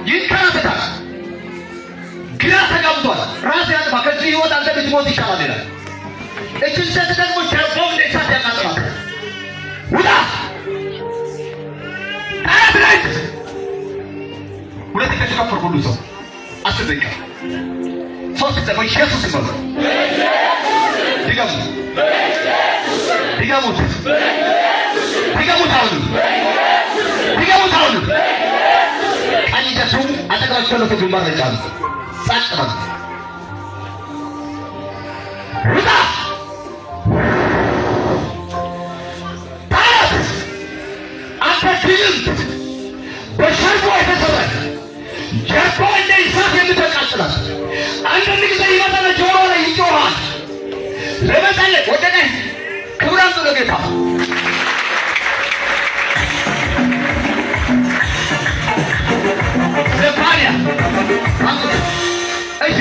ይንከራተታል። ግራ ተጋብቷል። ራስ ያጥፋ ከዚህ ህይወት አንተ ብትሞት ይሻላል ይላል። እችን ሴት ደግሞ ሸርፎው እንደ እሳት ያቃጥላል። ውጣ አትረጅ ሁለት ከዚህ ከፈር ሁሉ ሰው 10 ደቂቃ 3 ደቂቃ ኢየሱስ ይባላል። ድገሙት አሁን ቀኝ እጃችሁን አጠገባችሁ ያለው ግንባር ላይ ጫኑ። ጻቅ በሉ። ውጣ ታያት አንተ ትዕይንት በሸርፎ የተሰራች ጀርባ እንደ እሳት የምትቃጥላት አንዳንድ ጊዜ ይመጣና ጆሮ ላይ ይጮሃል። ለመጸለይ ወደ ቀኝ ክብር አምጡ ለጌታ። ዘፋንያ እሺ